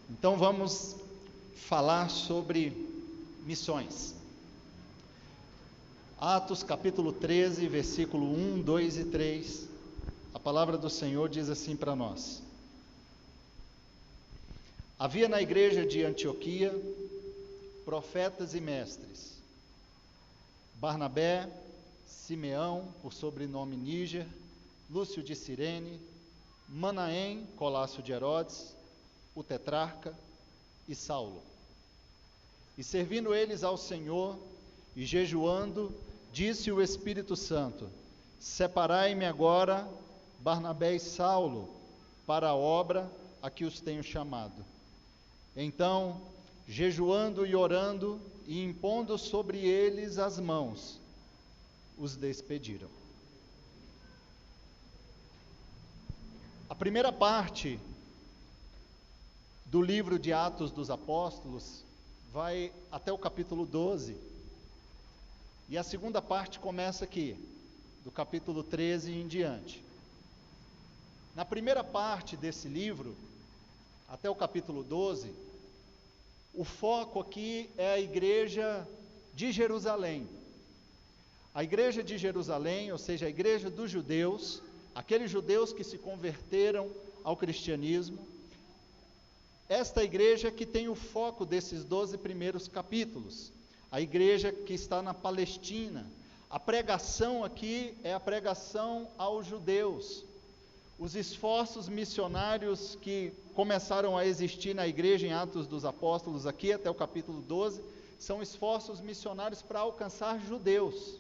Então vamos falar sobre missões. Atos capítulo 13, versículo 1, 2 e 3. A palavra do Senhor diz assim para nós: Havia na igreja de Antioquia profetas e mestres: Barnabé, Simeão, por sobrenome Níger, Lúcio de Cirene, Manaém, Colácio de Herodes, o tetrarca, e Saulo. E servindo eles ao Senhor e jejuando, disse o Espírito Santo: Separai-me agora Barnabé e Saulo para a obra a que os tenho chamado. Então, jejuando e orando e impondo sobre eles as mãos, os despediram. A primeira parte do livro de Atos dos Apóstolos vai até o capítulo 12, e a segunda parte começa aqui, do capítulo 13 em diante. Na primeira parte desse livro, até o capítulo 12, o foco aqui é a igreja de Jerusalém. A igreja de Jerusalém, ou seja, a igreja dos judeus, aqueles judeus que se converteram ao cristianismo. Esta igreja que tem o foco desses 12 primeiros capítulos, a igreja que está na Palestina. A pregação aqui é a pregação aos judeus. Os esforços missionários que começaram a existir na igreja em Atos dos Apóstolos, aqui até o capítulo 12, são esforços missionários para alcançar judeus.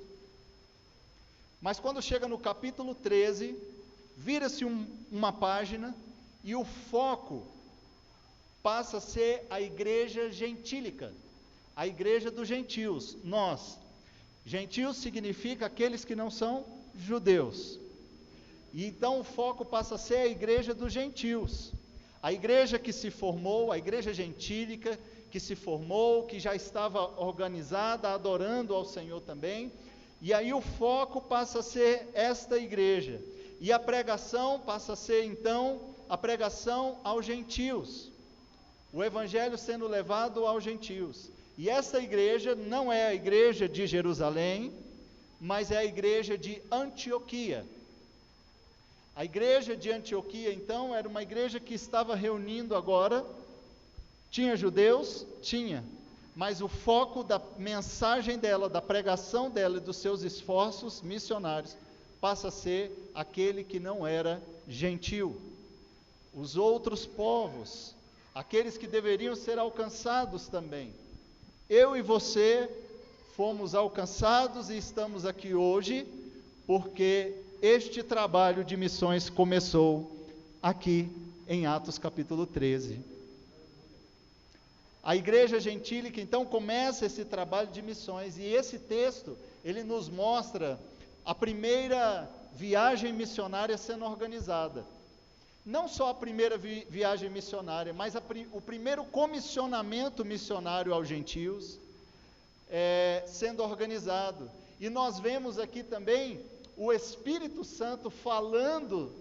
Mas quando chega no capítulo 13, vira-se uma página e o foco passa a ser a igreja gentílica, a igreja dos gentios. Nós, gentios significa aqueles que não são judeus. E então o foco passa a ser a igreja dos gentios, a igreja que se formou, a igreja gentílica que se formou, que já estava organizada, adorando ao Senhor também. E aí o foco passa a ser esta igreja, e a pregação passa a ser então a pregação aos gentios, o evangelho sendo levado aos gentios. E essa igreja não é a igreja de Jerusalém, mas é a igreja de Antioquia. A igreja de Antioquia então era uma igreja que estava reunindo agora, tinha judeus? Tinha. Mas o foco da mensagem dela, da pregação dela e dos seus esforços missionários, passa a ser aquele que não era gentil. Os outros povos, aqueles que deveriam ser alcançados também. Eu e você fomos alcançados e estamos aqui hoje, porque este trabalho de missões começou aqui em Atos capítulo 13. A igreja gentílica então começa esse trabalho de missões, e esse texto, ele nos mostra a primeira viagem missionária sendo organizada. Não só a primeira viagem missionária, mas o primeiro comissionamento missionário aos gentios sendo organizado. E nós vemos aqui também o Espírito Santo falando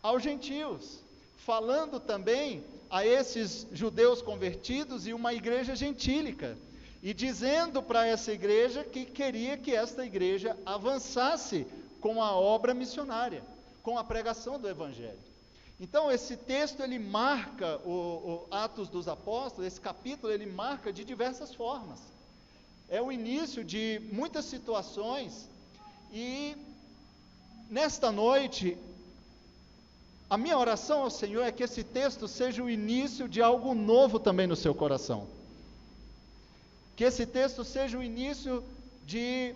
aos gentios, falando também a esses judeus convertidos e uma igreja gentílica, e dizendo para essa igreja que queria que esta igreja avançasse com a obra missionária, com a pregação do evangelho. Então esse texto ele marca o Atos dos Apóstolos, esse capítulo ele marca de diversas formas. É o início de muitas situações, e nesta noite a minha oração ao Senhor é que esse texto seja o início de algo novo também no seu coração. Que esse texto seja o início de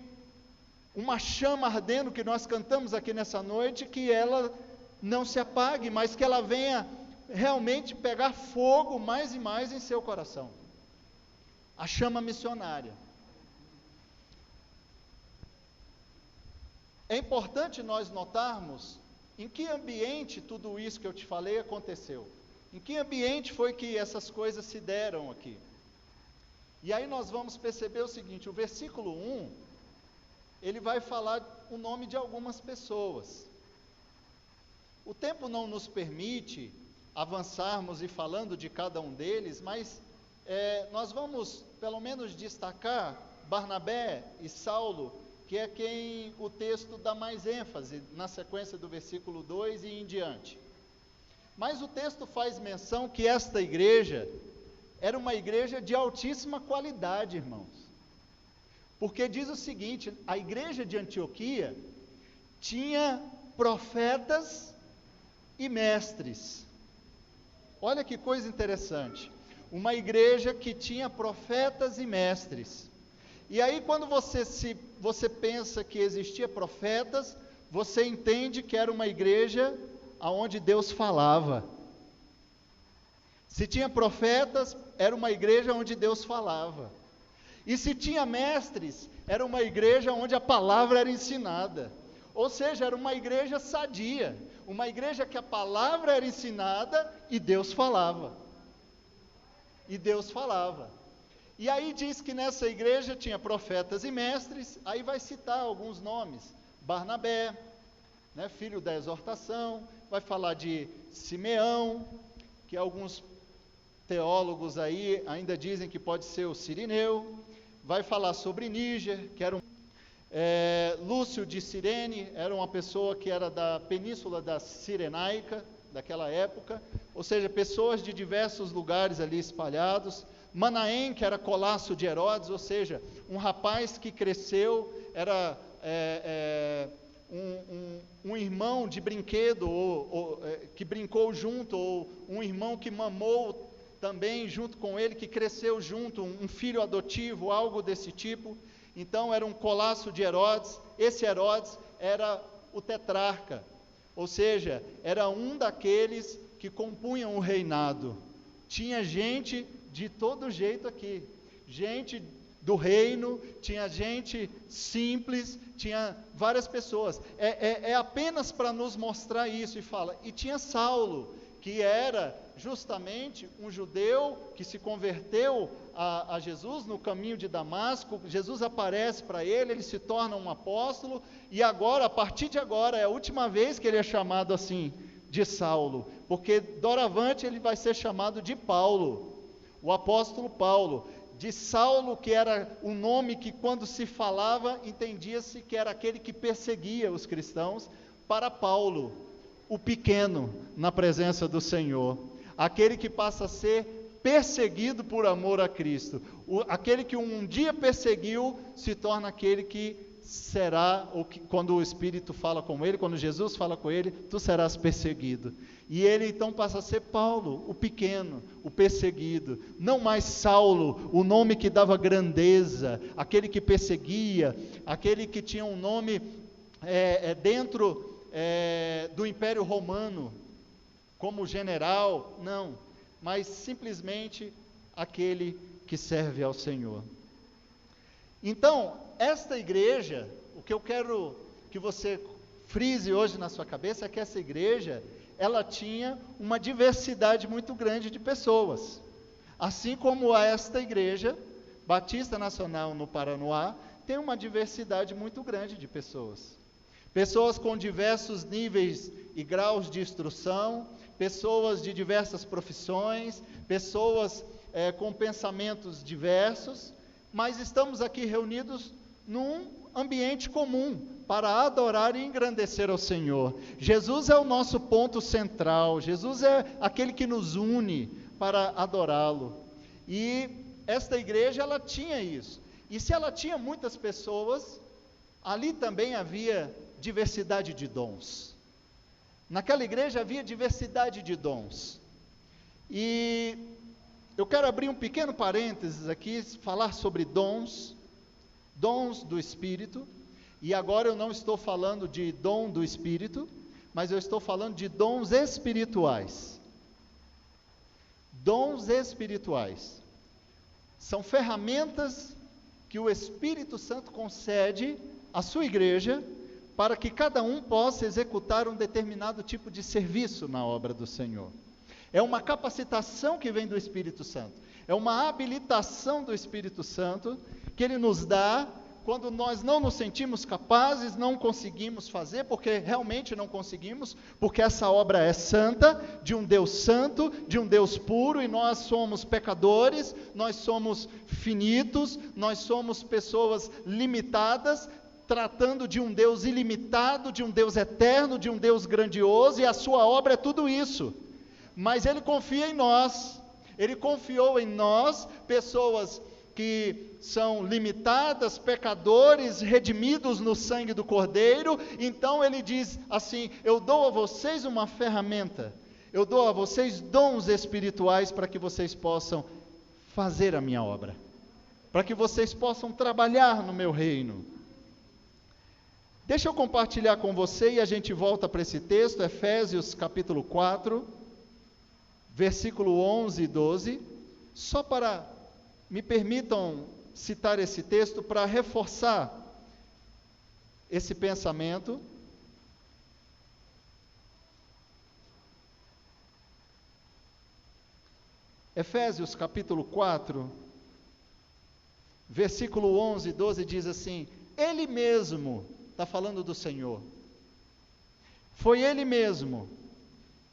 uma chama ardendo que nós cantamos aqui nessa noite, que ela não se apague, mas que ela venha realmente pegar fogo mais e mais em seu coração. A chama missionária. É importante nós notarmos em que ambiente tudo isso que eu te falei aconteceu. Em que ambiente foi que essas coisas se deram aqui? E aí nós vamos perceber o seguinte: o versículo 1, ele vai falar o nome de algumas pessoas. O tempo não nos permite avançarmos e falando de cada um deles, mas nós vamos pelo menos destacar Barnabé e Saulo, que é quem o texto dá mais ênfase na sequência do versículo 2 e em diante. Mas o texto faz menção que esta igreja era uma igreja de altíssima qualidade, irmãos. Porque diz o seguinte: a igreja de Antioquia tinha profetas e mestres. Olha que coisa interessante. Uma igreja que tinha profetas e mestres. E aí quando você pensa que existia profetas, você entende que era uma igreja onde Deus falava. Se tinha profetas, era uma igreja onde Deus falava. E se tinha mestres, era uma igreja onde a palavra era ensinada. Ou seja, era uma igreja sadia, uma igreja que a palavra era ensinada e Deus falava. E Deus falava. E aí diz que nessa igreja tinha profetas e mestres, aí vai citar alguns nomes. Barnabé, filho da exortação, vai falar de Simeão, que alguns teólogos aí ainda dizem que pode ser o Cirineu, vai falar sobre Níger, que era Lúcio de Cirene, era uma pessoa que era da península da Cirenaica, daquela época, ou seja, pessoas de diversos lugares ali espalhados. Manaém, que era colasso de Herodes, ou seja, um rapaz que cresceu, era um irmão de brinquedo, que brincou junto, ou um irmão que mamou também junto com ele, que cresceu junto, um filho adotivo, algo desse tipo. Então era um colasso de Herodes. Esse Herodes era o tetrarca, ou seja, era um daqueles que compunham o reinado. Tinha gente de todo jeito aqui, gente do reino, tinha gente simples, tinha várias pessoas. É apenas para nos mostrar isso. E fala, e tinha Saulo, que era justamente um judeu que se converteu a Jesus no caminho de Damasco. Jesus aparece para ele, ele se torna um apóstolo, e agora, a partir de agora, é a última vez que ele é chamado assim, de Saulo, porque doravante ele vai ser chamado de Paulo, o apóstolo Paulo. De Saulo, que era um nome que quando se falava, entendia-se que era aquele que perseguia os cristãos, para Paulo, o pequeno na presença do Senhor, aquele que passa a ser perseguido por amor a Cristo, aquele que um dia perseguiu, se torna aquele que será, ou que, quando o Espírito fala com ele, quando Jesus fala com ele, tu serás perseguido. E ele então passa a ser Paulo, o pequeno, o perseguido, não mais Saulo, o nome que dava grandeza, aquele que perseguia, aquele que tinha um nome dentro do Império Romano, como general, não, mas simplesmente aquele que serve ao Senhor. Então, esta igreja, o que eu quero que você frise hoje na sua cabeça é que essa igreja, ela tinha uma diversidade muito grande de pessoas. Assim como esta igreja, Batista Nacional no Paranoá, tem uma diversidade muito grande de pessoas. Pessoas com diversos níveis e graus de instrução, pessoas de diversas profissões, pessoas com pensamentos diversos, mas estamos aqui reunidos num ambiente comum, para adorar e engrandecer ao Senhor. Jesus é o nosso ponto central, Jesus é aquele que nos une para adorá-lo. E esta igreja, ela tinha isso. E se ela tinha muitas pessoas, ali também havia diversidade de dons. Naquela igreja havia diversidade de dons. E eu quero abrir um pequeno parênteses aqui, falar sobre dons do Espírito. E agora eu não estou falando de dom do Espírito, mas eu estou falando de dons espirituais. Dons espirituais são ferramentas que o Espírito Santo concede à sua igreja, para que cada um possa executar um determinado tipo de serviço na obra do Senhor. É uma capacitação que vem do Espírito Santo, é uma habilitação do Espírito Santo, que Ele nos dá quando nós não nos sentimos capazes, não conseguimos fazer, porque realmente não conseguimos, porque essa obra é santa, de um Deus puro, e nós somos pecadores, nós somos finitos, nós somos pessoas limitadas, tratando de um Deus ilimitado, de um Deus eterno, de um Deus grandioso, e a sua obra é tudo isso. Mas Ele confia em nós, Ele confiou em nós, pessoas que são limitadas, pecadores, redimidos no sangue do Cordeiro. Então Ele diz assim: eu dou a vocês uma ferramenta, eu dou a vocês dons espirituais para que vocês possam fazer a minha obra, para que vocês possam trabalhar no meu reino. Deixa eu compartilhar com você e a gente volta para esse texto, Efésios capítulo 4, versículo 11 e 12, só para, me permitam citar esse texto para reforçar esse pensamento. Efésios capítulo 4, versículo 11 e 12 diz assim: Ele mesmo, está falando do Senhor, foi Ele mesmo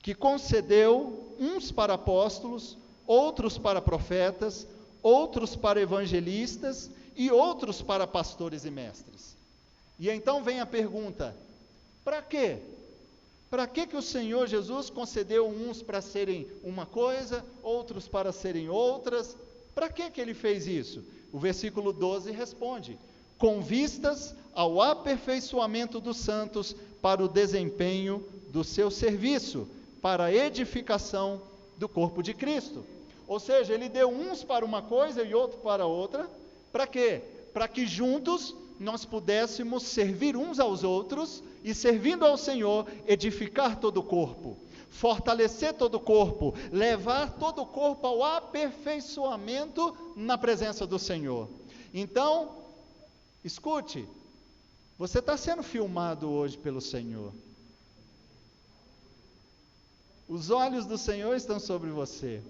que concedeu uns para apóstolos, outros para profetas, outros para evangelistas e outros para pastores e mestres. E então vem a pergunta: para quê? Para que o Senhor Jesus concedeu uns para serem uma coisa, outros para serem outras? Para que Ele fez isso? O versículo 12 responde: com vistas ao aperfeiçoamento dos santos para o desempenho do seu serviço, para a edificação do corpo de Cristo. Ou seja, Ele deu uns para uma coisa e outro para outra. Para quê? Para que juntos nós pudéssemos servir uns aos outros e, servindo ao Senhor, edificar todo o corpo, fortalecer todo o corpo, levar todo o corpo ao aperfeiçoamento na presença do Senhor. Então, escute, você está sendo filmado hoje pelo Senhor. Os olhos do Senhor estão sobre você.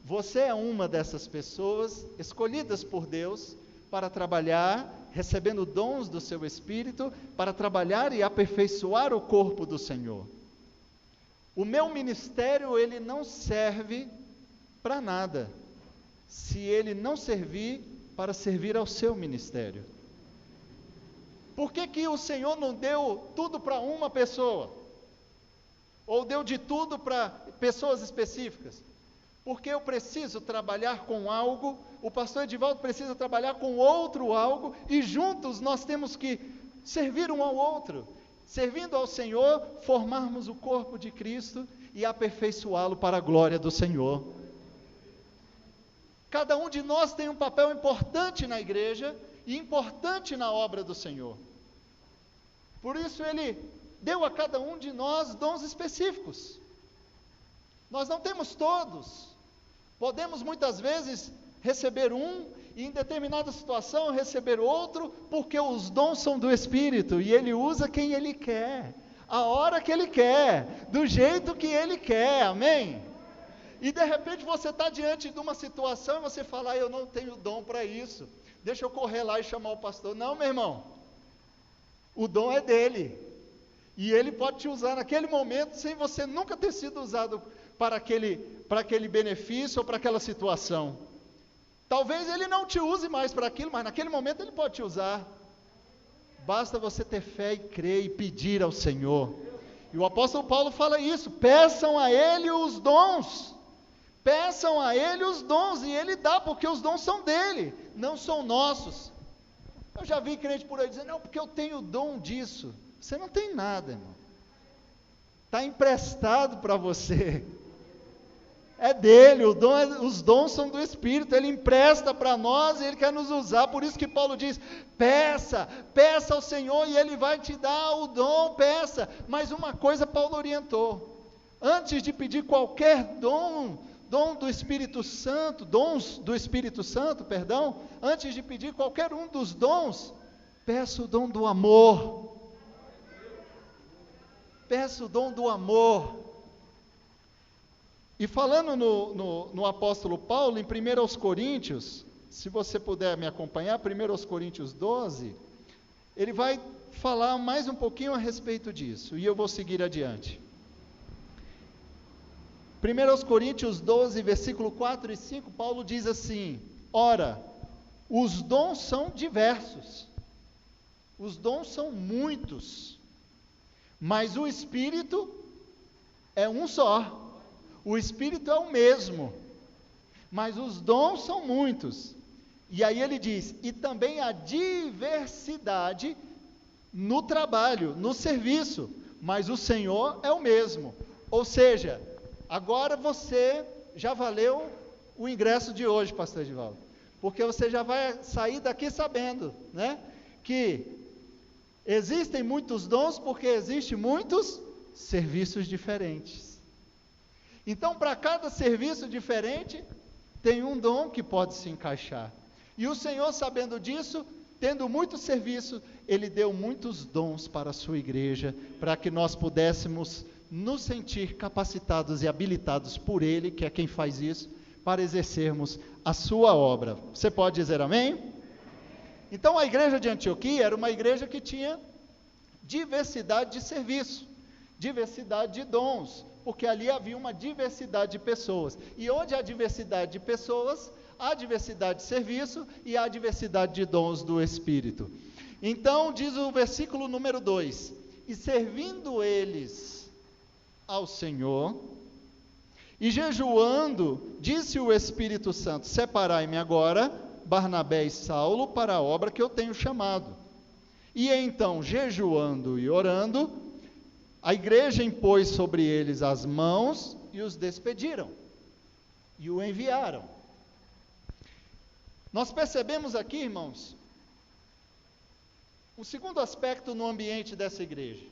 Você é uma dessas pessoas escolhidas por Deus para trabalhar, recebendo dons do seu Espírito, para trabalhar e aperfeiçoar o corpo do Senhor. O meu ministério, ele não serve para nada, se ele não servir para servir ao seu ministério. Por que o Senhor não deu tudo para uma pessoa? Ou deu de tudo para pessoas específicas? Porque eu preciso trabalhar com algo, o pastor Edivaldo precisa trabalhar com outro algo, e juntos nós temos que servir um ao outro. Servindo ao Senhor, formarmos o corpo de Cristo e aperfeiçoá-lo para a glória do Senhor. Cada um de nós tem um papel importante na igreja e importante na obra do Senhor. Por isso Ele deu a cada um de nós dons específicos. Nós não temos todos. Podemos muitas vezes receber um e em determinada situação receber outro, porque os dons são do Espírito e Ele usa quem Ele quer, a hora que Ele quer, do jeito que Ele quer, amém? E de repente você está diante de uma situação e você fala: eu não tenho dom para isso, deixa eu correr lá e chamar o pastor. Não, meu irmão, o dom é dele, e Ele pode te usar naquele momento, sem você nunca ter sido usado para aquele benefício ou para aquela situação. Talvez Ele não te use mais para aquilo, mas naquele momento Ele pode te usar. Basta você ter fé e crer e pedir ao Senhor. E o apóstolo Paulo fala isso: peçam a Ele os dons. Peçam a Ele os dons, e Ele dá, porque os dons são dele, não são nossos. Eu já vi crente por aí dizendo: não, porque eu tenho o dom disso. Você não tem nada, irmão. Está emprestado para você. É dele, os dons são do Espírito, Ele empresta para nós e Ele quer nos usar. Por isso que Paulo diz: peça ao Senhor e Ele vai te dar o dom, peça. Mas uma coisa Paulo orientou: antes de pedir qualquer dons do Espírito Santo, antes de pedir qualquer um dos dons, peça o dom do amor. Peça o dom do amor. E falando no apóstolo Paulo, em 1 Coríntios se você puder me acompanhar, 1 Coríntios 12, ele vai falar mais um pouquinho a respeito disso, e eu vou seguir adiante. 1 Coríntios 12, versículo 4 e 5, Paulo diz assim: ora, os dons são diversos, os dons são muitos, mas o Espírito é um só, o Espírito é o mesmo, mas os dons são muitos. E aí ele diz, e também a diversidade no trabalho, no serviço, mas o Senhor é o mesmo. Ou seja, agora você já valeu o ingresso de hoje, pastor Edivaldo, porque você já vai sair daqui sabendo, né, que existem muitos dons porque existem muitos serviços diferentes. Então, para cada serviço diferente, tem um dom que pode se encaixar. E o Senhor, sabendo disso, tendo muito serviço, Ele deu muitos dons para a sua igreja, para que nós pudéssemos nos sentir capacitados e habilitados por Ele, que é quem faz isso, para exercermos a sua obra. Você pode dizer amém? Então, a igreja de Antioquia era uma igreja que tinha diversidade de serviço, diversidade de dons, porque ali havia uma diversidade de pessoas. E onde há diversidade de pessoas, há diversidade de serviço e há diversidade de dons do Espírito. Então, diz o versículo número 2: e servindo eles ao Senhor, e jejuando, disse o Espírito Santo: separai-me agora, Barnabé e Saulo, para a obra que eu tenho chamado. E então, jejuando e orando, a igreja impôs sobre eles as mãos e os despediram, e o enviaram. Nós percebemos aqui, irmãos, um segundo aspecto no ambiente dessa igreja.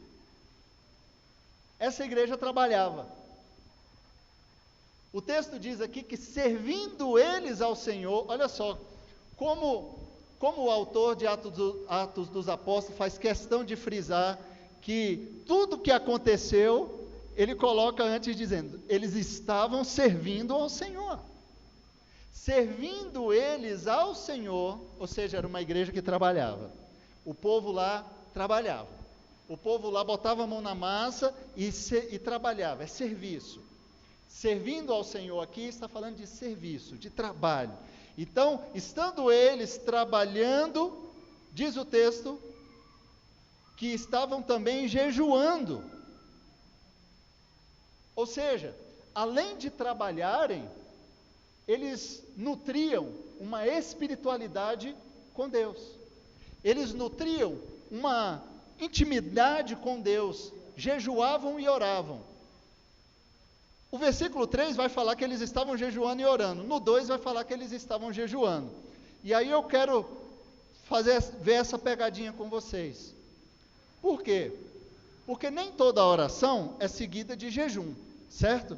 Essa igreja trabalhava. O texto diz aqui que servindo eles ao Senhor, olha só, como o autor de Atos dos Apóstolos faz questão de frisar que tudo que aconteceu, ele coloca antes dizendo, eles estavam servindo ao Senhor. Servindo eles ao Senhor, ou seja, era uma igreja que trabalhava. O povo lá trabalhava. O povo lá botava a mão na massa e trabalhava, é serviço. Servindo ao Senhor aqui está falando de serviço, de trabalho. Então, estando eles trabalhando, diz o texto, que estavam também jejuando. Ou seja, além de trabalharem, eles nutriam uma espiritualidade com Deus. Eles nutriam uma intimidade com Deus, jejuavam e oravam. O versículo 3 vai falar que eles estavam jejuando e orando. No 2 vai falar que eles estavam jejuando. E aí eu quero ver essa pegadinha com vocês. Por quê? Porque nem toda oração é seguida de jejum, certo?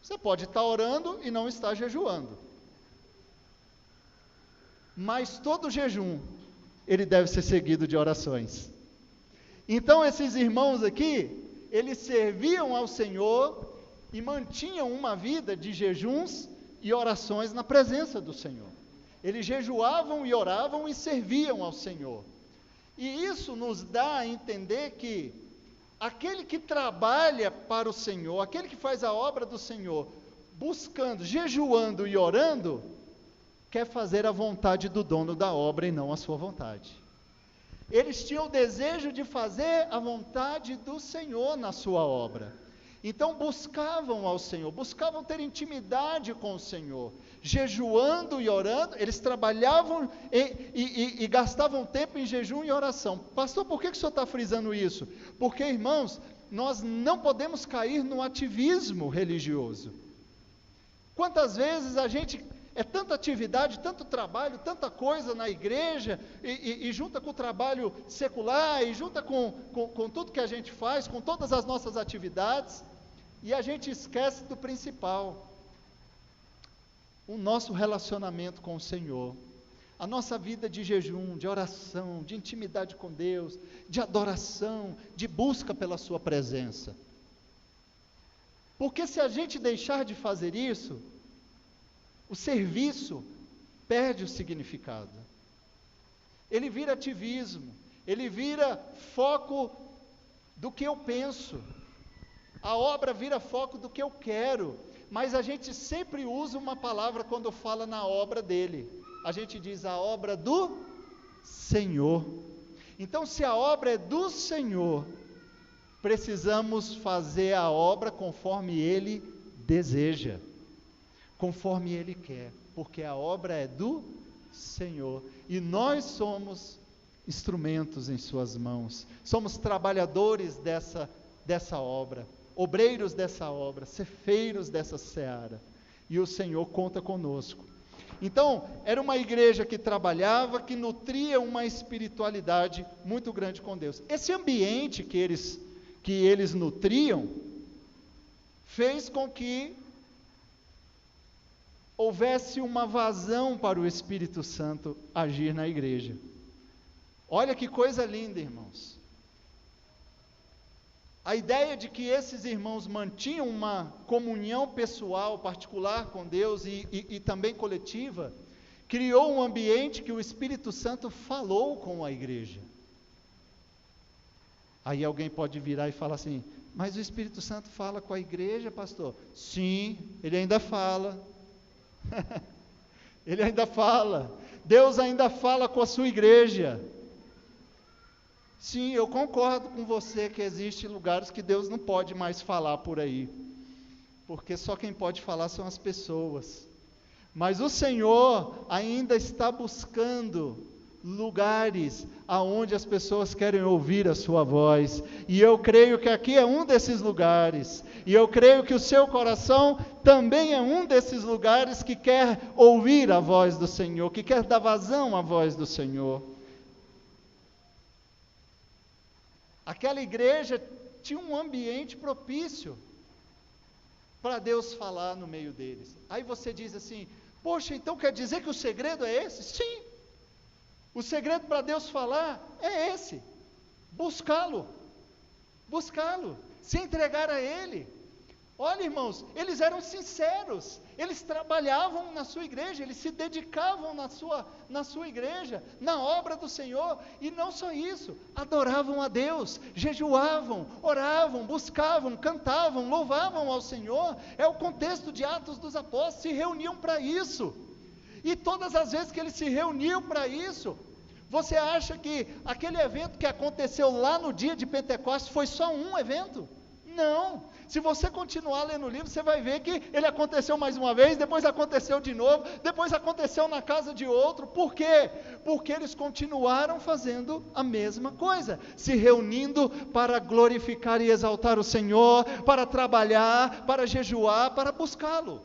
Você pode estar orando e não estar jejuando. Mas todo jejum, ele deve ser seguido de orações. Então esses irmãos aqui, eles serviam ao Senhor e mantinham uma vida de jejuns e orações na presença do Senhor. Eles jejuavam e oravam e serviam ao Senhor. E isso nos dá a entender que aquele que trabalha para o Senhor, aquele que faz a obra do Senhor, buscando, jejuando e orando, quer fazer a vontade do dono da obra e não a sua vontade. Eles tinham o desejo de fazer a vontade do Senhor na sua obra. Então buscavam ao Senhor, buscavam ter intimidade com o Senhor, jejuando e orando. Eles trabalhavam e gastavam tempo em jejum e oração. Pastor, por que o senhor está frisando isso? Porque, irmãos, nós não podemos cair no ativismo religioso. Quantas vezes a gente é tanta atividade, tanto trabalho, tanta coisa na igreja, e junta com o trabalho secular, e junta com tudo que a gente faz, com todas as nossas atividades, e a gente esquece do principal, o nosso relacionamento com o Senhor, a nossa vida de jejum, de oração, de intimidade com Deus, de adoração, de busca pela sua presença. Porque se a gente deixar de fazer isso, o serviço perde o significado. Ele vira ativismo, ele vira foco do que eu penso. A obra vira foco do que eu quero, mas a gente sempre usa uma palavra quando fala na obra dele. A gente diz a obra do Senhor. Então, se a obra é do Senhor, precisamos fazer a obra conforme Ele deseja, conforme Ele quer, porque a obra é do Senhor, e nós somos instrumentos em suas mãos, somos trabalhadores dessa obra, obreiros dessa obra, cefeiros dessa seara, e o Senhor conta conosco. Então, era uma igreja que trabalhava, que nutria uma espiritualidade muito grande com Deus. Esse ambiente que eles nutriam, fez com que houvesse uma vazão para o Espírito Santo agir na igreja. Olha que coisa linda, irmãos. A ideia de que esses irmãos mantinham uma comunhão pessoal, particular com Deus e também coletiva, criou um ambiente que o Espírito Santo falou com a igreja. Aí alguém pode virar e falar assim, mas o Espírito Santo fala com a igreja, pastor? Sim, ele ainda fala. Ele ainda fala. Deus ainda fala com a sua igreja. Sim, eu concordo com você que existem lugares que Deus não pode mais falar por aí, porque só quem pode falar são as pessoas, mas o Senhor ainda está buscando lugares aonde as pessoas querem ouvir a sua voz, e eu creio que aqui é um desses lugares, e eu creio que o seu coração também é um desses lugares que quer ouvir a voz do Senhor, que quer dar vazão à voz do Senhor. Aquela igreja tinha um ambiente propício para Deus falar no meio deles. Aí você diz assim, poxa, então quer dizer que o segredo é esse? Sim, o segredo para Deus falar é esse, buscá-lo, se entregar a Ele. Olha, irmãos, eles eram sinceros, eles trabalhavam na sua igreja, eles se dedicavam na sua igreja, na obra do Senhor, e não só isso, adoravam a Deus, jejuavam, oravam, buscavam, cantavam, louvavam ao Senhor. É o contexto de Atos dos Apóstolos, se reuniam para isso, e todas as vezes que eles se reuniam para isso, você acha que aquele evento que aconteceu lá no dia de Pentecostes foi só um evento? Não, se você continuar lendo o livro, você vai ver que ele aconteceu mais uma vez, depois aconteceu de novo, depois aconteceu na casa de outro. Por quê? Porque eles continuaram fazendo a mesma coisa, se reunindo para glorificar e exaltar o Senhor, para trabalhar, para jejuar, para buscá-lo.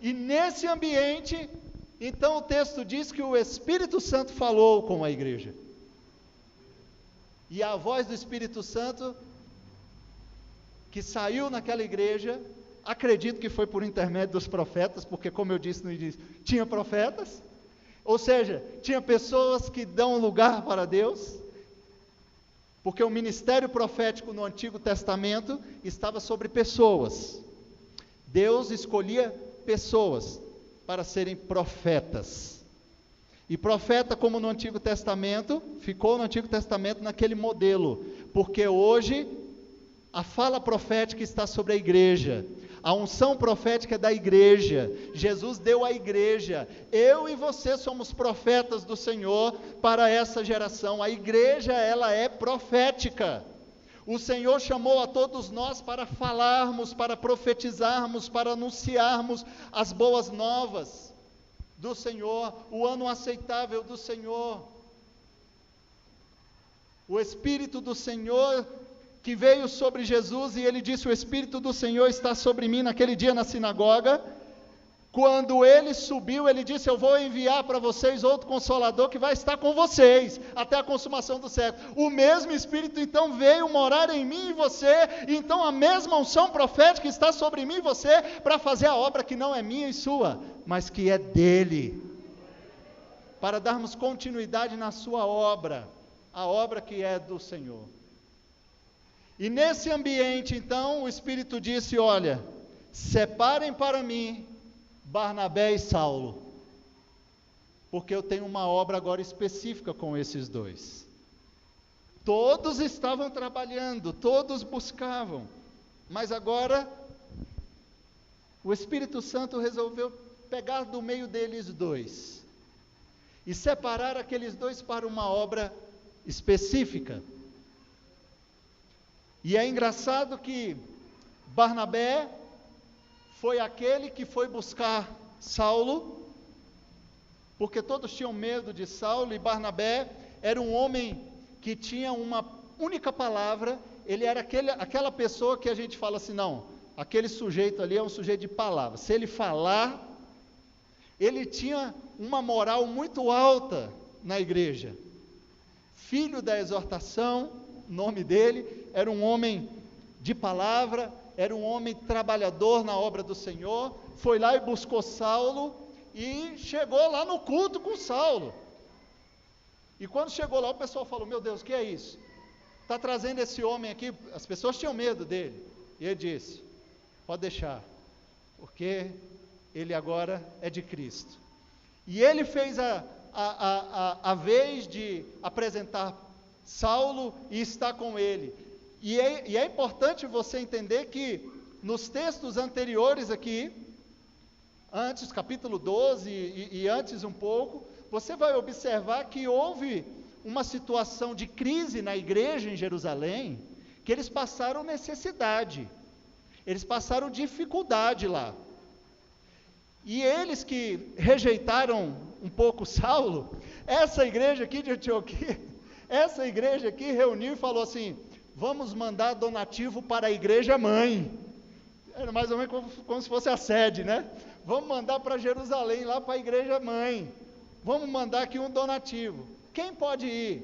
E nesse ambiente, então o texto diz que o Espírito Santo falou com a igreja. E a voz do Espírito Santo, que saiu naquela igreja, acredito que foi por intermédio dos profetas, porque como eu disse no início, tinha profetas, ou seja, tinha pessoas que dão lugar para Deus, porque o ministério profético no Antigo Testamento estava sobre pessoas. Deus escolhia pessoas para serem profetas. E profeta, como no Antigo Testamento, ficou no Antigo Testamento naquele modelo, porque hoje a fala profética está sobre a igreja, a unção profética é da igreja, Jesus deu à igreja, eu e você somos profetas do Senhor para essa geração, a igreja ela é profética, o Senhor chamou a todos nós para falarmos, para profetizarmos, para anunciarmos as boas novas do Senhor, o ano aceitável do Senhor. O Espírito do Senhor que veio sobre Jesus, e ele disse, o Espírito do Senhor está sobre mim naquele dia na sinagoga. Quando ele subiu, ele disse, eu vou enviar para vocês outro Consolador que vai estar com vocês, até a consumação do século. O mesmo Espírito então veio morar em mim e você, então a mesma unção profética está sobre mim e você, para fazer a obra que não é minha e sua, mas que é dele, para darmos continuidade na sua obra, a obra que é do Senhor. E nesse ambiente então, o Espírito disse, olha, separem para mim Barnabé e Saulo, porque eu tenho uma obra agora específica com esses dois. Todos estavam trabalhando, todos buscavam, mas agora o Espírito Santo resolveu pegar do meio deles dois e separar aqueles dois para uma obra específica. E é engraçado que Barnabé foi aquele que foi buscar Saulo, porque todos tinham medo de Saulo, e Barnabé era um homem que tinha uma única palavra. Ele era aquela pessoa que a gente fala assim, não, aquele sujeito ali é um sujeito de palavra, se ele falar, ele tinha uma moral muito alta na igreja, filho da exortação, o nome dele, era um homem de palavra, era um homem trabalhador na obra do Senhor, foi lá e buscou Saulo, e chegou lá no culto com Saulo, e quando chegou lá o pessoal falou, meu Deus, o que é isso? Está trazendo esse homem aqui, as pessoas tinham medo dele, e ele disse, pode deixar, porque ele agora é de Cristo, e ele fez a vez de apresentar Saulo e está com ele, e é importante você entender que nos textos anteriores aqui, antes, capítulo 12 e antes um pouco, você vai observar que houve uma situação de crise na igreja em Jerusalém, que eles passaram necessidade, eles passaram dificuldade lá, e eles que rejeitaram um pouco Saulo, essa igreja aqui de Antioquia, essa igreja aqui reuniu e falou assim, vamos mandar donativo para a igreja mãe, era mais ou menos como se fosse a sede, né? Vamos mandar para Jerusalém, lá para a igreja mãe, vamos mandar aqui um donativo, quem pode ir?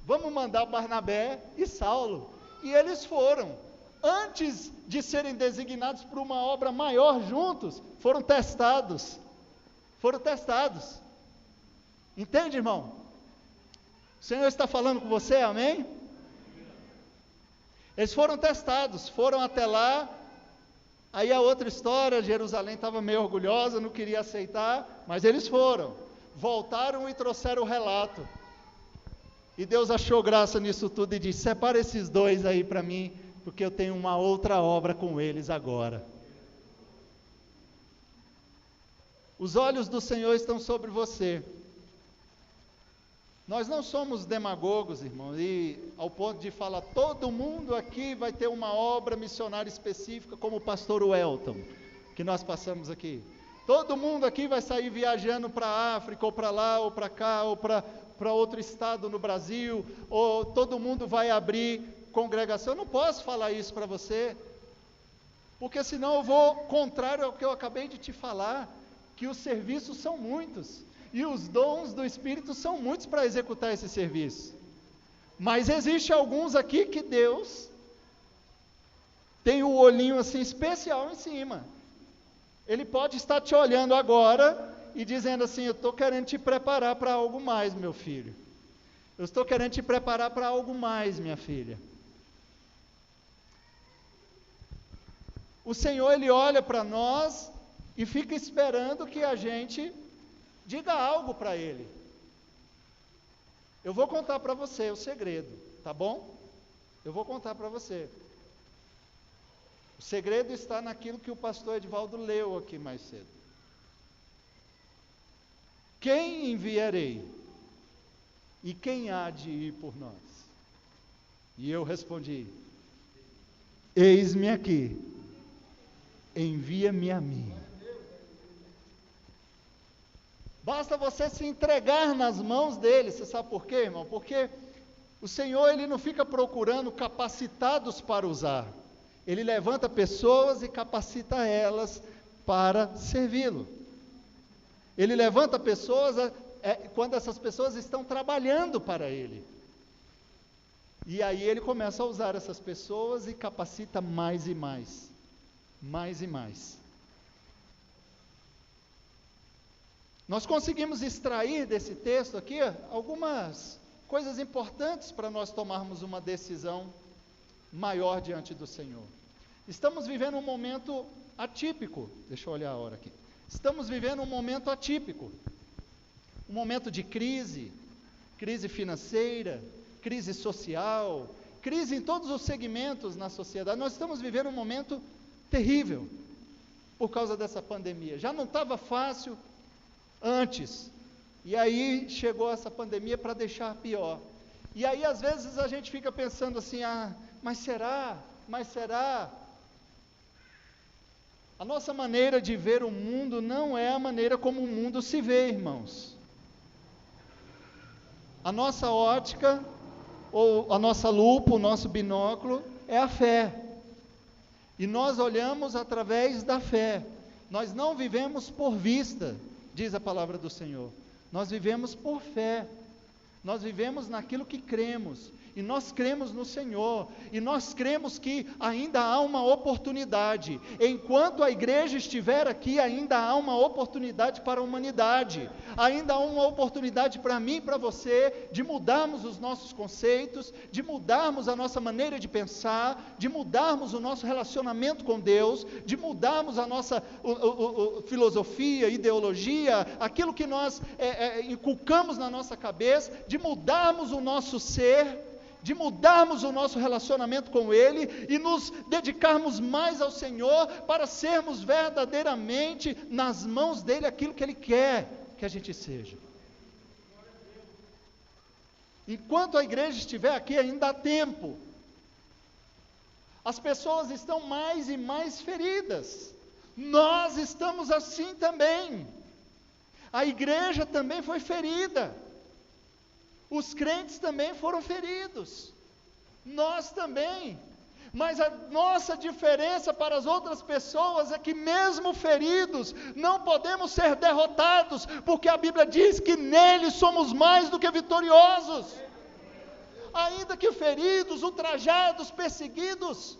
Vamos mandar Barnabé e Saulo, e eles foram, antes de serem designados para uma obra maior juntos, foram testados, entende, irmão? O Senhor está falando com você, amém? Eles foram testados, foram até lá, aí a outra história, Jerusalém estava meio orgulhosa, não queria aceitar, mas eles foram, voltaram e trouxeram o relato, e Deus achou graça nisso tudo e disse, separa esses dois aí para mim, porque eu tenho uma outra obra com eles agora. Os olhos do Senhor estão sobre você. Nós não somos demagogos, irmãos, e ao ponto de falar, todo mundo aqui vai ter uma obra missionária específica, como o pastor Welton, que nós passamos aqui. Todo mundo aqui vai sair viajando para a África, ou para lá, ou para cá, ou para outro estado no Brasil, ou todo mundo vai abrir congregação. Eu não posso falar isso para você, porque senão eu vou contrário ao que eu acabei de te falar, que os serviços são muitos, e os dons do Espírito são muitos para executar esse serviço, mas existe alguns aqui que Deus tem o olhinho assim especial em cima, Ele pode estar te olhando agora, e dizendo assim, eu estou querendo te preparar para algo mais, meu filho, eu estou querendo te preparar para algo mais, minha filha. O Senhor, Ele olha para nós, e fica esperando que a gente diga algo para Ele. Eu vou contar para você o segredo, tá bom? Eu vou contar para você. O segredo está naquilo que o pastor Edivaldo leu aqui mais cedo. Quem enviarei? E quem há de ir por nós? E eu respondi, eis-me aqui, envia-me a mim. Basta você se entregar nas mãos dele. Você sabe por quê, irmão? Porque o Senhor, Ele não fica procurando capacitados para usar. Ele levanta pessoas e capacita elas para servi-lo. Ele levanta pessoas quando essas pessoas estão trabalhando para Ele. E aí Ele começa a usar essas pessoas e capacita mais e mais. Mais e mais. Nós conseguimos extrair desse texto aqui algumas coisas importantes para nós tomarmos uma decisão maior diante do Senhor. Estamos vivendo um momento atípico. Deixa eu olhar a hora aqui. Estamos vivendo um momento atípico. Um momento de crise financeira, crise social, crise em todos os segmentos na sociedade. Nós estamos vivendo um momento terrível por causa dessa pandemia. Já não estava fácil antes, e aí chegou essa pandemia para deixar pior. E aí às vezes a gente fica pensando assim, mas será? A nossa maneira de ver o mundo não é a maneira como o mundo se vê, irmãos. A nossa ótica, ou a nossa lupa, o nosso binóculo, é a fé. E nós olhamos através da fé. Nós não vivemos por vista, diz a palavra do Senhor. Nós vivemos por fé. Nós vivemos naquilo que cremos. E nós cremos no Senhor, e nós cremos que ainda há uma oportunidade. Enquanto a igreja estiver aqui, ainda há uma oportunidade para a humanidade, ainda há uma oportunidade para mim e para você, de mudarmos os nossos conceitos, de mudarmos a nossa maneira de pensar, de mudarmos o nosso relacionamento com Deus, de mudarmos a nossa filosofia, ideologia, aquilo que nós inculcamos na nossa cabeça, de mudarmos o nosso ser, de mudarmos o nosso relacionamento com Ele e nos dedicarmos mais ao Senhor para sermos verdadeiramente nas mãos dEle aquilo que Ele quer que a gente seja. Enquanto a igreja estiver aqui, ainda há tempo. As pessoas estão mais e mais feridas. Nós estamos assim também. A igreja também foi ferida. Os crentes também foram feridos, nós também, mas a nossa diferença para as outras pessoas é que mesmo feridos, não podemos ser derrotados, porque a Bíblia diz que nele somos mais do que vitoriosos, ainda que feridos, ultrajados, perseguidos,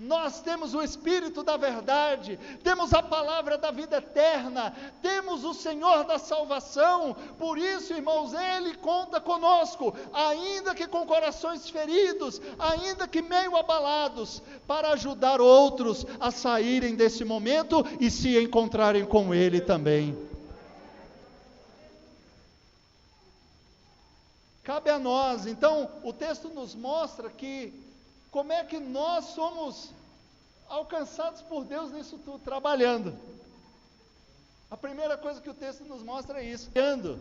nós temos o Espírito da verdade, temos a palavra da vida eterna, temos o Senhor da salvação, por isso, irmãos, Ele conta conosco, ainda que com corações feridos, ainda que meio abalados, para ajudar outros a saírem desse momento e se encontrarem com Ele também. Cabe a nós, então, o texto nos mostra que como é que nós somos alcançados por Deus nisso tudo, trabalhando. A primeira coisa que o texto nos mostra é isso, trabalhando.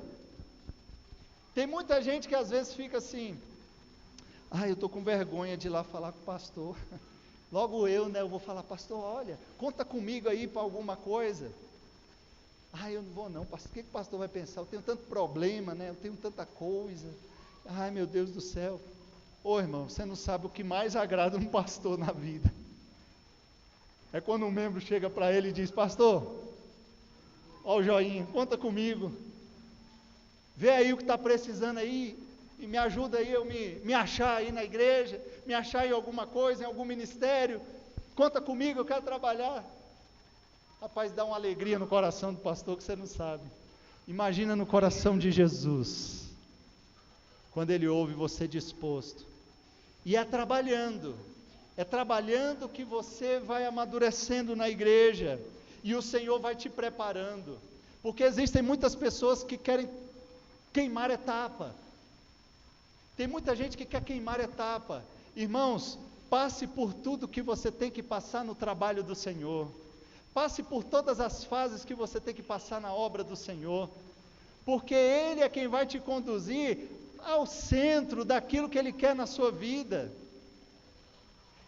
Tem muita gente que às vezes fica assim, eu estou com vergonha de ir lá falar com o pastor. Logo eu vou falar, pastor, olha, conta comigo aí para alguma coisa. Eu não vou não, pastor, o que o pastor vai pensar? Eu tenho tanto problema, eu tenho tanta coisa. Meu Deus do céu. Irmão, você não sabe o que mais agrada um pastor na vida. É quando um membro chega para ele e diz, pastor, ó o joinha, conta comigo. Vê aí o que está precisando aí, e me ajuda aí eu me achar aí na igreja, me achar em alguma coisa, em algum ministério. Conta comigo, eu quero trabalhar. Rapaz, dá uma alegria no coração do pastor que você não sabe. Imagina no coração de Jesus, quando ele ouve você disposto. E é trabalhando que você vai amadurecendo na igreja, e o Senhor vai te preparando, porque existem muitas pessoas que querem queimar etapa, tem muita gente que quer queimar etapa. Irmãos, passe por tudo que você tem que passar no trabalho do Senhor, passe por todas as fases que você tem que passar na obra do Senhor, porque Ele é quem vai te conduzir ao centro daquilo que Ele quer na sua vida.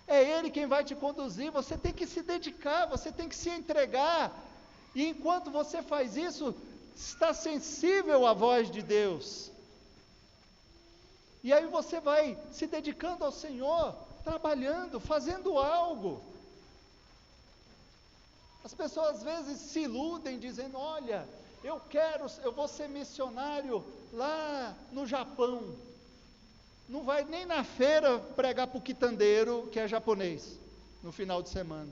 É Ele quem vai te conduzir, você tem que se dedicar, você tem que se entregar, e enquanto você faz isso, está sensível à voz de Deus, e aí você vai se dedicando ao Senhor, trabalhando, fazendo algo. As pessoas às vezes se iludem, dizendo, olha, eu vou ser missionário lá no Japão, não vai nem na feira pregar para o quitandeiro, que é japonês, no final de semana,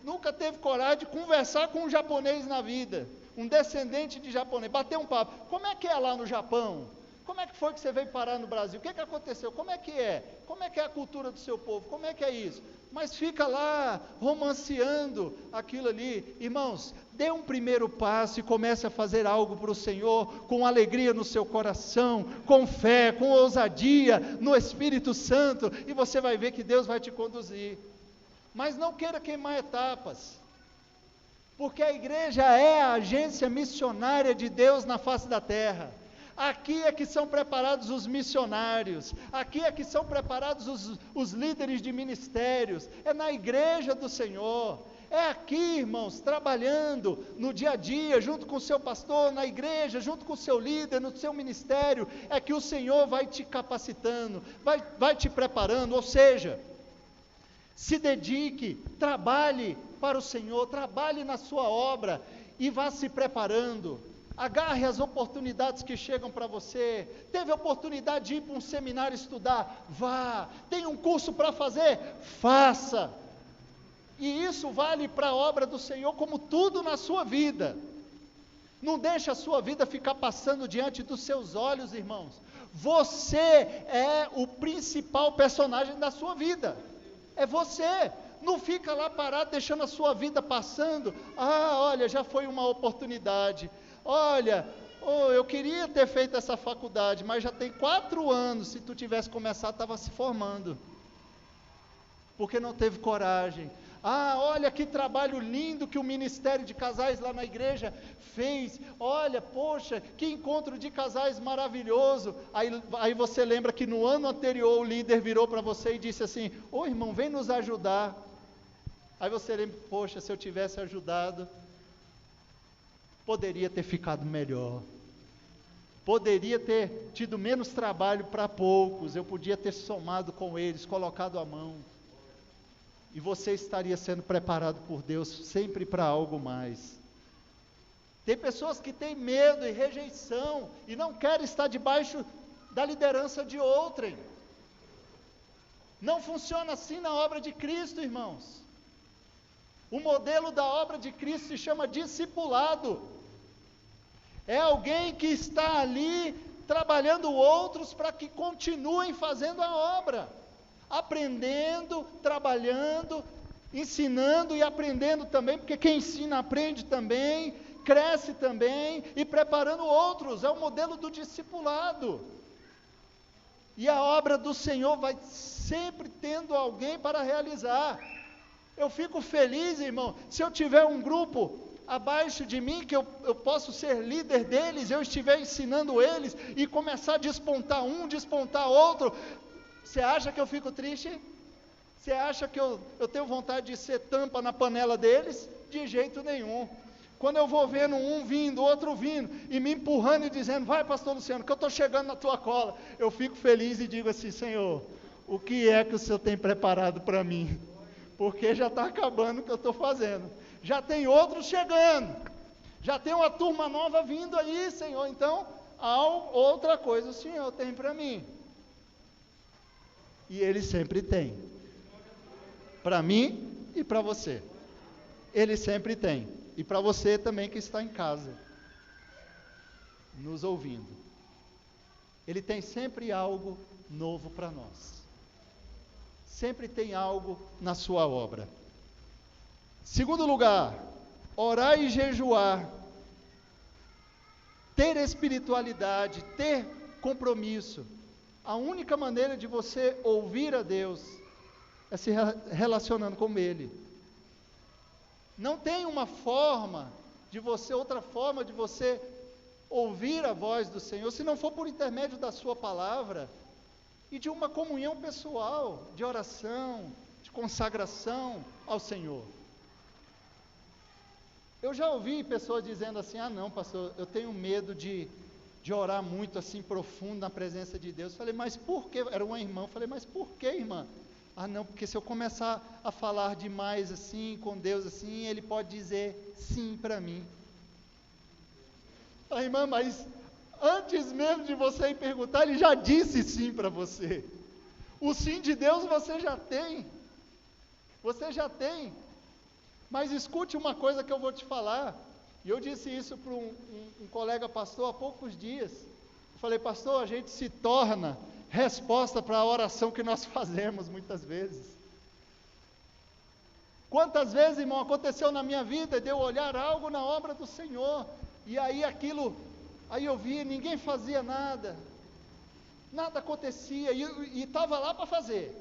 nunca teve coragem de conversar com um japonês na vida, um descendente de japonês, bater um papo, como é que é lá no Japão? Como é que foi que você veio parar no Brasil? O que aconteceu? Como é que é? Como é que é a cultura do seu povo? Como é que é isso? Mas fica lá romanceando aquilo ali. Irmãos, dê um primeiro passo e comece a fazer algo para o Senhor, com alegria no seu coração, com fé, com ousadia, no Espírito Santo, e você vai ver que Deus vai te conduzir. Mas não queira queimar etapas, porque a igreja é a agência missionária de Deus na face da terra. Aqui é que são preparados os missionários, aqui é que são preparados os líderes de ministérios, é na igreja do Senhor, é aqui, irmãos, trabalhando no dia a dia, junto com o seu pastor, na igreja, junto com o seu líder, no seu ministério, é que o Senhor vai te capacitando, vai te preparando, ou seja, se dedique, trabalhe para o Senhor, trabalhe na sua obra, e vá se preparando. Agarre as oportunidades que chegam para você. Teve oportunidade de ir para um seminário estudar? Vá. Tem um curso para fazer? Faça. E isso vale para a obra do Senhor como tudo na sua vida. Não deixe a sua vida ficar passando diante dos seus olhos, irmãos. Você é o principal personagem da sua vida. É você. Não fica lá parado deixando a sua vida passando. Olha, já foi uma oportunidade. Olha, eu queria ter feito essa faculdade, mas já tem 4 anos, se tu tivesse começado, estava se formando, porque não teve coragem. Olha que trabalho lindo que o Ministério de Casais lá na igreja fez, olha, poxa, que encontro de casais maravilhoso. Aí você lembra que no ano anterior o líder virou para você e disse assim: ô irmão, vem nos ajudar. Aí você lembra, poxa, se eu tivesse ajudado, poderia ter ficado melhor, poderia ter tido menos trabalho para poucos, eu podia ter somado com eles, colocado a mão, e você estaria sendo preparado por Deus sempre para algo mais. Tem pessoas que têm medo e rejeição, e não querem estar debaixo da liderança de outrem. Não funciona assim na obra de Cristo, irmãos. O modelo da obra de Cristo se chama discipulado. É alguém que está ali trabalhando outros para que continuem fazendo a obra, aprendendo, trabalhando, ensinando e aprendendo também, porque quem ensina aprende também, cresce também, e preparando outros. É o modelo do discipulado. E a obra do Senhor vai sempre tendo alguém para realizar. Eu fico feliz, irmão, se eu tiver um grupo abaixo de mim, que eu posso ser líder deles, eu estiver ensinando eles, e começar a despontar um, despontar outro. Você acha que eu fico triste? Você acha que eu tenho vontade de ser tampa na panela deles? De jeito nenhum. Quando eu vou vendo um vindo, outro vindo, e me empurrando e dizendo: vai pastor Luciano, que eu estou chegando na tua cola, eu fico feliz e digo assim: Senhor, o que é que o Senhor tem preparado para mim? Porque já está acabando o que eu estou fazendo, já tem outros chegando, já tem uma turma nova vindo aí, Senhor, então, outra coisa o Senhor tem para mim, e Ele sempre tem, para mim e para você, Ele sempre tem, e para você também que está em casa, nos ouvindo, Ele tem sempre algo novo para nós. Sempre tem algo na sua obra. Segundo lugar, orar e jejuar, ter espiritualidade, ter compromisso. A única maneira de você ouvir a Deus é se relacionando com Ele. Não tem outra forma de você ouvir a voz do Senhor, se não for por intermédio da sua palavra, e de uma comunhão pessoal, de oração, de consagração ao Senhor. Eu já ouvi pessoas dizendo assim: não pastor, eu tenho medo de orar muito assim profundo na presença de Deus. Falei: mas por quê? Era uma irmã. Falei: mas por quê, irmã? Não, porque se eu começar a falar demais assim, com Deus assim, Ele pode dizer sim para mim. Falei: irmã, mas antes mesmo de você ir perguntar, Ele já disse sim para você. O sim de Deus você já tem. Você já tem. Mas escute uma coisa que eu vou te falar. E eu disse isso para um colega pastor há poucos dias. Eu falei, pastor, a gente se torna resposta para a oração que nós fazemos muitas vezes. Quantas vezes, irmão, aconteceu na minha vida de eu olhar algo na obra do Senhor, e aí eu via, ninguém fazia nada acontecia, e estava lá para fazer,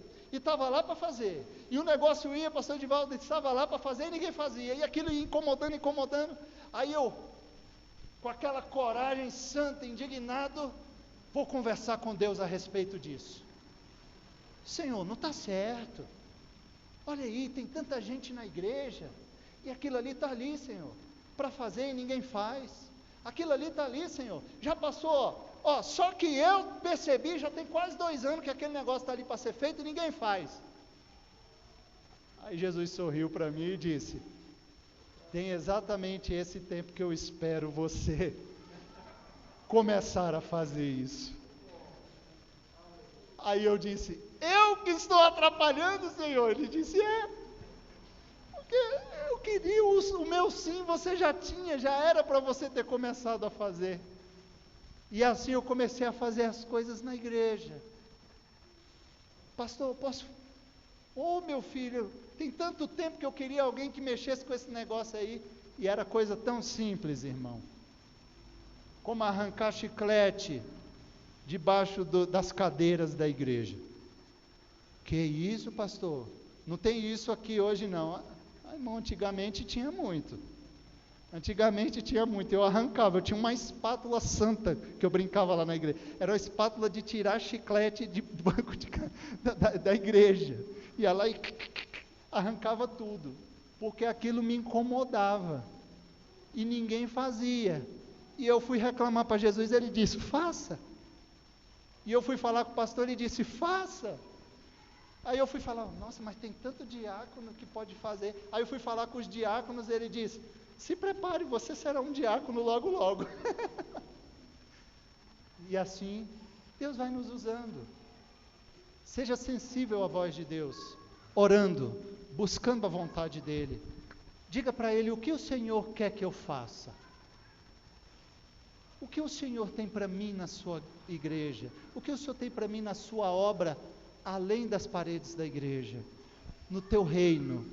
e o negócio ia, pastor Edivaldo estava lá para fazer, e ninguém fazia, e aquilo ia incomodando, aí eu, com aquela coragem santa, indignado, vou conversar com Deus a respeito disso. Senhor, não está certo, olha aí, tem tanta gente na igreja, e aquilo ali está ali, Senhor, para fazer e ninguém faz, aquilo ali está ali, Senhor, já passou, só que eu percebi, já tem quase 2 anos que aquele negócio está ali para ser feito e ninguém faz. Aí Jesus sorriu para mim e disse, tem exatamente esse tempo que eu espero você começar a fazer isso. Aí eu disse, eu que estou atrapalhando, Senhor? Ele disse, porque eu queria o meu sim, você já era para você ter começado a fazer. E assim eu comecei a fazer as coisas na igreja. Pastor, posso? Meu filho, tem tanto tempo que eu queria alguém que mexesse com esse negócio aí, e era coisa tão simples, irmão, como arrancar chiclete debaixo das cadeiras da igreja. Que isso, pastor? Não tem isso aqui hoje não. Irmão, antigamente tinha muito, eu arrancava, eu tinha uma espátula santa, que eu brincava lá na igreja, era uma espátula de tirar chiclete de banco da igreja, ia lá e arrancava tudo, porque aquilo me incomodava, e ninguém fazia, e eu fui reclamar para Jesus, ele disse, faça, e eu fui falar com o pastor, ele disse, faça, aí eu fui falar, nossa, mas tem tanto diácono que pode fazer, aí eu fui falar com os diáconos, ele disse, se prepare, você será um diácono logo, logo. E assim, Deus vai nos usando. Seja sensível à voz de Deus, orando, buscando a vontade dEle. Diga para Ele o que o Senhor quer que eu faça. O que o Senhor tem para mim na sua igreja? O que o Senhor tem para mim na sua obra, além das paredes da igreja? No teu reino,